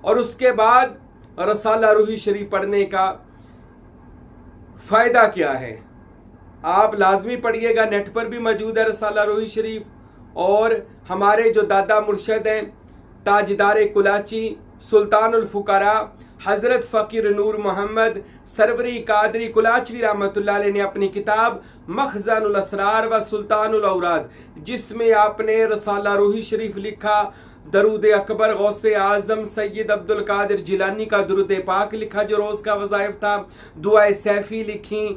اور اس کے بعد رسالہ روحی شریف پڑھنے کا فائدہ کیا ہے؟ آپ لازمی پڑھیے گا، نیٹ پر بھی موجود ہے رسالہ روحی شریف. اور ہمارے جو دادا مرشد ہیں تاجدار کلاچی سلطان الفقراء حضرت فقیر نور محمد سروری قادری کلاچوی رحمۃ اللہ علیہ نے اپنی کتاب مخزن الاسرار و سلطان الاوراد، جس میں آپ نے رسالہ روحی شریف لکھا، درود اکبر غوث اعظم سید عبد القادر جیلانی کا درود پاک لکھا جو روز کا وظائف تھا، دعائے سیفی لکھی،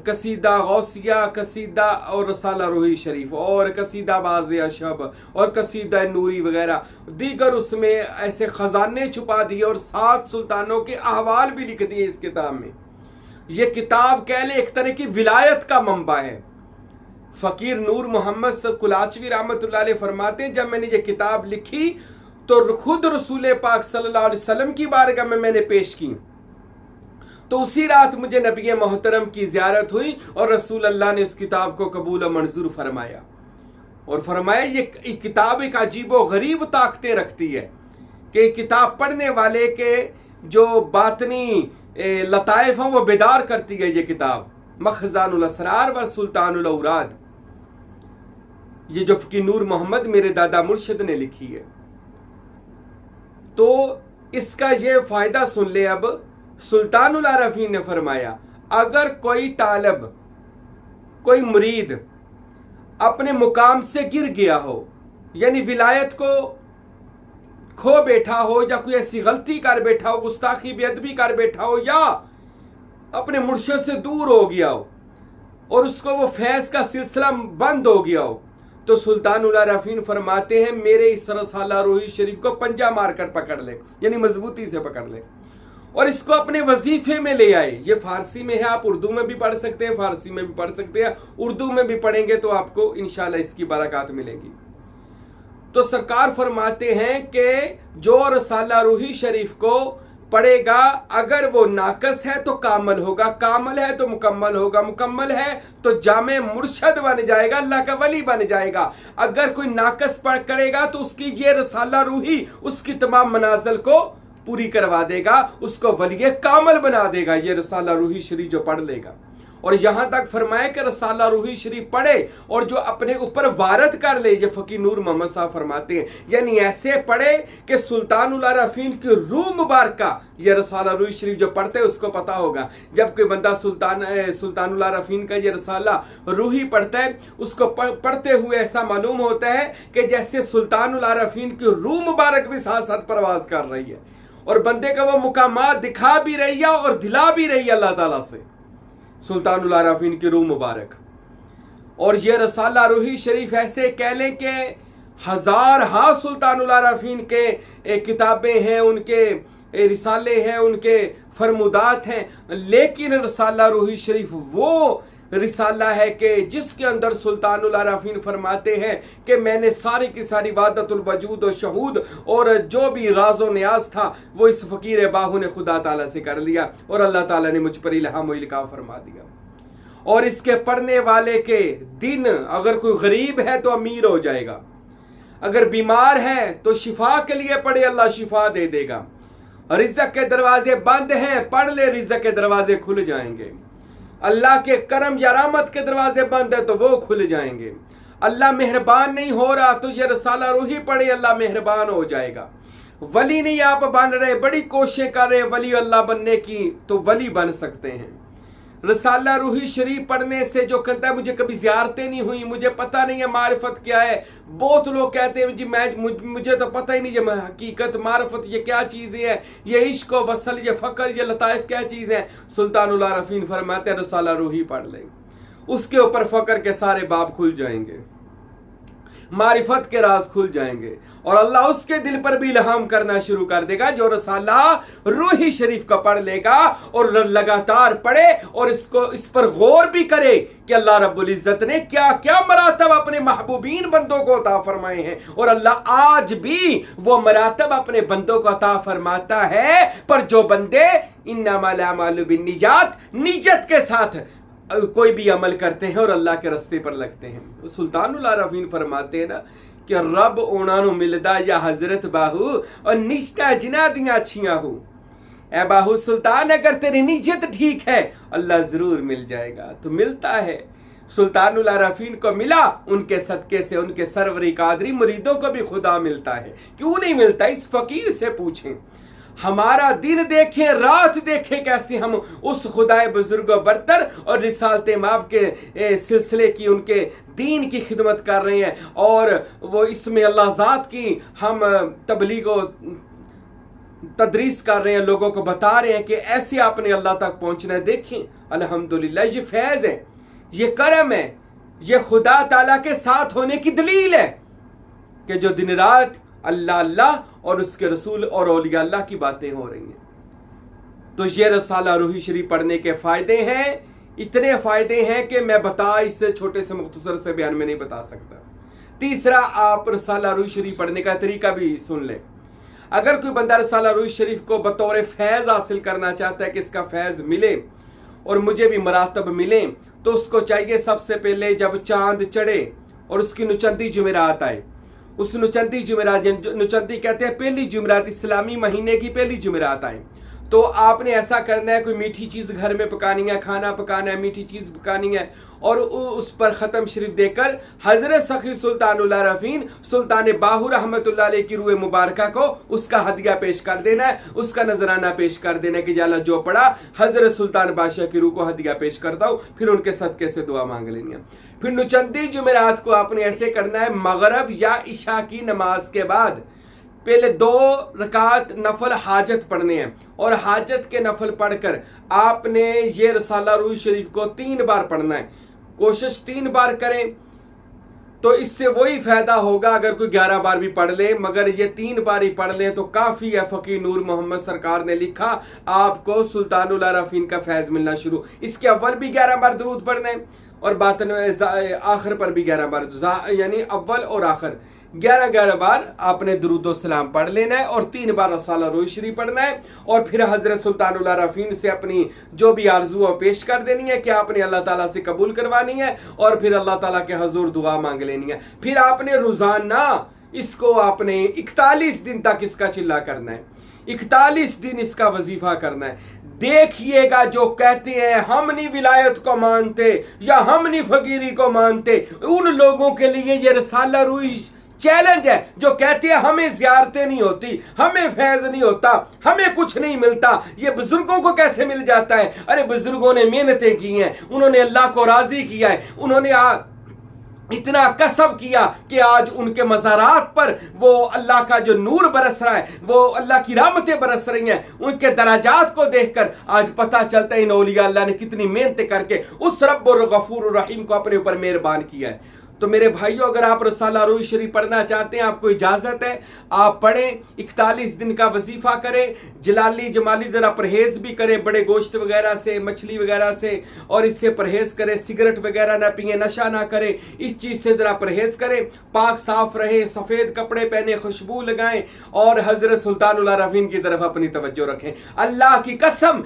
قصیدہ غوثیہ، قصیدہ اور رسالہ روحی شریف، اور قصیدہ باز اشب اور قصیدہ نوری وغیرہ دیگر اس میں ایسے خزانے چھپا دیے، اور 7 سلطانوں کے احوال بھی لکھ دیے اس کتاب میں. یہ کتاب کہہ لیں ایک طرح کی ولایت کا منبع ہے. فقیر نور محمد کلاچوی رحمۃ اللہ علیہ فرماتے ہیں جب میں نے یہ کتاب لکھی تو خود رسول پاک صلی اللہ علیہ وسلم کی بارگاہ میں نے پیش کی، تو اسی رات مجھے نبی محترم کی زیارت ہوئی اور رسول اللہ نے اس کتاب کو قبول و منظور فرمایا، اور فرمایا یہ کتاب ایک عجیب و غریب طاقتیں رکھتی ہے کہ کتاب پڑھنے والے کے جو باطنی لطائف ہیں وہ بیدار کرتی ہے. یہ کتاب مخزن الاسرار و سلطان الاوراد، یہ جو فقیر نور محمد میرے دادا مرشد نے لکھی ہے. تو اس کا یہ فائدہ سن لے. اب سلطان العارفین نے فرمایا اگر کوئی طالب، کوئی مرید اپنے مقام سے گر گیا ہو، یعنی ولایت کو کھو بیٹھا ہو، یا کوئی ایسی غلطی کر بیٹھا ہو، گستاخی بے ادبی کر بیٹھا ہو، یا اپنے مرشد سے دور ہو گیا ہو اور اس کو وہ فیض کا سلسلہ بند ہو گیا ہو، تو سلطان العارفین فرماتے ہیں میرے اس رسالہ روحی شریف کو پنجہ مار کر پکڑ لے، یعنی مضبوطی سے پکڑ لے، اور اس کو اپنے وظیفے میں لے آئے. یہ فارسی میں ہے، آپ اردو میں بھی پڑھ سکتے ہیں، فارسی میں بھی پڑھ سکتے ہیں، اردو میں بھی پڑھیں گے تو آپ کو انشاءاللہ اس کی برکات ملیں گی. تو سرکار فرماتے ہیں کہ جو رسالہ روحی شریف کو پڑھے گا اگر وہ ناقص ہے تو کامل ہوگا، کامل ہے تو مکمل ہوگا، مکمل ہے تو جامع مرشد بن جائے گا، اللہ کا ولی بن جائے گا. اگر کوئی ناقص پڑھ کرے گا تو اس کی یہ رسالہ روحی اس کی تمام منازل کو پوری کروا دے گا، اس کو ولی کامل بنا دے گا یہ رسالہ روحی شریف جو پڑھ لے گا. اور یہاں تک فرمایا کہ رسالہ روحی شریف پڑھے اور جو اپنے اوپر وارد کر لے، یہ فقیر نور محمد صاحب فرماتے ہیں، یعنی ایسے پڑھے کہ سلطان العارفین کی روح مبارکہ یہ رسالہ روحی شریف جو پڑھتے اس کو پتا ہوگا. جب کوئی بندہ سلطان العارفین کا یہ رسالہ روحی پڑھتا ہے، اس کو پڑھتے ہوئے ایسا معلوم ہوتا ہے کہ جیسے سلطان العارفین کی روح مبارک بھی ساتھ ساتھ پرواز کر رہی ہے، اور بندے کا وہ مقامات دکھا بھی رہی ہے اور دلا بھی رہی ہے اللہ تعالیٰ سے سلطان العارفین کی روح مبارک. اور یہ رسالہ روحی شریف ایسے کہہ لیں کہ ہزارہا سلطان العارفین کے کتابیں ہیں، ان کے رسالے ہیں، ان کے فرمودات ہیں، لیکن رسالہ روحی شریف وہ رسالہ ہے کہ جس کے اندر سلطان العارفین فرماتے ہیں کہ میں نے ساری کی ساری وحدت الوجود و شہود اور جو بھی راز و نیاز تھا وہ اس فقیر باہو نے خدا تعالیٰ سے کر لیا، اور اللہ تعالیٰ نے مجھ پر الہام و القاء فرما دیا. اور اس کے پڑھنے والے کے دن اگر کوئی غریب ہے تو امیر ہو جائے گا، اگر بیمار ہے تو شفا کے لیے پڑھے اللہ شفا دے دے گا، رزق کے دروازے بند ہیں پڑھ لے رزق کے دروازے کھل جائیں گے، اللہ کے کرم یا رحمت کے دروازے بند ہیں تو وہ کھل جائیں گے، اللہ مہربان نہیں ہو رہا تو یہ رسالہ روحی پڑھے اللہ مہربان ہو جائے گا. ولی نہیں آپ بن رہے، بڑی کوششیں کر رہے ولی اللہ بننے کی تو ولی بن سکتے ہیں. رسالہ روحی شریف پڑھنے سے جو کہتا ہے مجھے کبھی زیارتیں نہیں ہوئی، مجھے پتہ نہیں ہے معرفت کیا ہے. بہت لوگ کہتے ہیں جی مجھے تو پتہ ہی نہیں یہ حقیقت معرفت یہ کیا چیزیں ہیں، یہ عشق و وصل، یہ فقر، یہ لطائف کیا چیز ہیں. سلطان العارفین فرماتے ہیں رسالہ روحی پڑھ لیں، اس کے اوپر فقر کے سارے باب کھل جائیں گے، معرفت کے راز کھل جائیں گے، اور اللہ اس کے دل پر بھی الہام کرنا شروع کر دے گا جو رسالہ روحی شریف کا پڑھ لے گا اور لگاتار پڑھے اور اس پر غور بھی کرے کہ اللہ رب العزت نے کیا کیا مراتب اپنے محبوبین بندوں کو عطا فرمائے ہیں، اور اللہ آج بھی وہ مراتب اپنے بندوں کو عطا فرماتا ہے. پر جو بندے انما الاعمال بالنیات، نیت کے ساتھ کوئی بھی عمل کرتے ہیں اور اللہ کے راستے پر لگتے ہیں. سلطان العارفین فرماتے ہیں نا کہ رب انہاں نوں ملدا یا حضرت باہو اور نشتہ جنہ دیاں اچھیاں ہو۔ اے باہو سلطان اگر تیری نیت ٹھیک ہے اللہ ضرور مل جائے گا۔ تو ملتا ہے، سلطان العارفین کو ملا، ان کے صدقے سے ان کے سروری قادری مریدوں کو بھی خدا ملتا ہے۔ کیوں نہیں ملتا؟ اس فقیر سے پوچھیں۔ ہمارا دن دیکھیں، رات دیکھیں، کیسے ہم اس خدائے بزرگ و برتر اور رسالت مآب کے سلسلے کی، ان کے دین کی خدمت کر رہے ہیں، اور وہ اس میں اللہ ذات کی ہم تبلیغ و تدریس کر رہے ہیں، لوگوں کو بتا رہے ہیں کہ ایسے آپ نے اللہ تک پہنچنا ہے۔ دیکھیں الحمدللہ یہ فیض ہے، یہ کرم ہے، یہ خدا تعالیٰ کے ساتھ ہونے کی دلیل ہے کہ جو دن رات اللہ اللہ اور اس کے رسول اور اولیاء اللہ کی باتیں ہو رہی ہیں۔ تو یہ رسالہ روحی شریف پڑھنے کے فائدے ہیں، اتنے فائدے ہیں کہ میں اس سے چھوٹے سے مختصر سے بیان میں نہیں بتا سکتا۔ تیسرا، آپ رسالہ روحی شریف پڑھنے کا طریقہ بھی سن لیں۔ اگر کوئی بندہ رسالہ روحی شریف کو بطور فیض حاصل کرنا چاہتا ہے کہ اس کا فیض ملے اور مجھے بھی مراتب ملیں، تو اس کو چاہیے سب سے پہلے جب چاند چڑھے اور اس کی نچندی جمعرات آئے، اس نچندی جمعرات، نچندی کہتے ہیں پہلی جمعرات، اسلامی مہینے کی پہلی جمعرات آئے، تو آپ نے ایسا کرنا ہے، کوئی میٹھی چیز گھر میں پکانی ہے، کھانا پکانا ہے، میٹھی چیز پکانی ہے، اور اس پر ختم شریف دے کر حضرت سخی سلطان العارفین سلطان باہو رحمت اللہ علیہ کی روح مبارکہ کو اس کا ہدیہ پیش کر دینا ہے، اس کا نذرانہ پیش کر دینا ہے کہ یا اللہ جو پڑھا حضرت سلطان بادشاہ کی روح کو ہدیہ پیش کرتا ہوں، پھر ان کے صدقے سے دعا مانگ لینی ہے۔ پھر نچندی جمعرات کو آپ نے ایسے کرنا ہے، مغرب یا عشاء کی نماز کے بعد پہلے 2 رکعت نفل حاجت پڑھنے ہیں، اور حاجت کے نفل پڑھ کر آپ نے یہ رسالہ روحی شریف کو 3 بار پڑھنا ہے۔ کوشش 3 بار کریں تو اس سے وہی فائدہ ہوگا اگر کوئی 11 بار بھی پڑھ لے، مگر یہ 3 بار ہی پڑھ لیں تو کافی ہے۔ فقیر نور محمد سرکار نے لکھا آپ کو سلطان العارفین کا فیض ملنا شروع۔ اس کے اول بھی 11 بار درود پڑھنا ہے اور باطن آخر پر بھی 11 بار، یعنی اول اور آخر 11 بار آپ نے درود و سلام پڑھ لینا ہے، اور 3 بار رسالہ روحی شریف پڑھنا ہے، اور پھر حضرت سلطان العارفین سے اپنی جو بھی آرزو پیش کر دینی ہے کہ آپ نے اللہ تعالیٰ سے قبول کروانی ہے، اور پھر اللہ تعالیٰ کے حضور دعا مانگ لینی ہے۔ پھر آپ نے روزانہ اس کو آپ نے 41 دن تک اس کا چلا کرنا ہے، 41 دن اس کا وظیفہ کرنا ہے۔ دیکھیے گا جو کہتے ہیں ہم نہیں ولایت کو مانتے یا ہم نہیں فقیری کو مانتے، ان لوگوں کے لیے یہ رسالہ روحی چیلنج ہے جو کہتے ہیں ہمیں زیارتیں نہیں ہوتی، ہمیں فیض نہیں ہوتا، ہمیں کچھ نہیں ملتا، یہ بزرگوں کو کیسے مل جاتا ہے؟ ارے بزرگوں نے محنتیں کی ہیں، انہوں نے اللہ کو راضی کیا ہے، انہوں نے اتنا کسب کیا کہ آج ان کے مزارات پر وہ اللہ کا جو نور برس رہا ہے، وہ اللہ کی رحمتیں برس رہی ہیں۔ ان کے درجات کو دیکھ کر آج پتہ چلتا ہے ان اولیاء اللہ نے کتنی محنتیں کر کے اس رب الغفور الرحیم کو اپنے اوپر مہربان کیا ہے۔ تو میرے بھائیوں، اگر آپ رسالہ روحی شریف پڑھنا چاہتے ہیں، آپ کو اجازت ہے، آپ پڑھیں، 41 دن کا وظیفہ کریں، جلالی جمالی ذرا پرہیز بھی کریں، بڑے گوشت وغیرہ سے، مچھلی وغیرہ سے، اور اس سے پرہیز کریں، سگریٹ وغیرہ نہ پئیں، نشہ نہ کریں، اس چیز سے ذرا پرہیز کریں، پاک صاف رہیں، سفید کپڑے پہنے، خوشبو لگائیں، اور حضرت سلطان العارفین کی طرف اپنی توجہ رکھیں۔ اللہ کی قسم،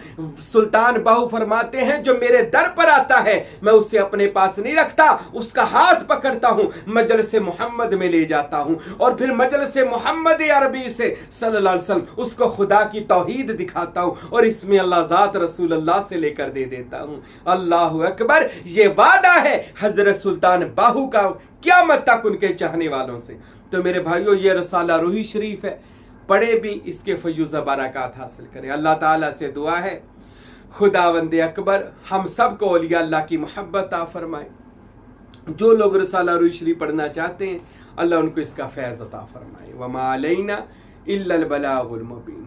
سلطان باہو فرماتے ہیں جو میرے در پر آتا ہے میں اسے اپنے پاس نہیں رکھتا، اس کا ہاتھ پکڑتا ہوں، مجلس محمد میں لے جاتا ہوں، اور پھر مجلس محمد عربی سے صلی اللہ علیہ وسلم اس کو خدا کی توحید دکھاتا ہوں، اور اس میں اللہ ذات رسول اللہ سے لے کر دے دیتا ہوں۔ اللہ اکبر! یہ وعدہ ہے حضرت سلطان باہو کا قیامت تک ان کے چاہنے والوں سے۔ تو میرے بھائیوں، یہ رسالہ روحی شریف ہے، پڑھے بھی، اس کے فیوز و برکات حاصل کریں۔ اللہ تعالیٰ سے دعا ہے خداوند اکبر ہم سب کو اولیاء اللہ کی محبت عطا فرمائے۔ جو لوگ رسالہ روحی شریف پڑھنا چاہتے ہیں اللہ ان کو اس کا فیض عطا فرمائے۔ وما علینا الا البلاغ المبین۔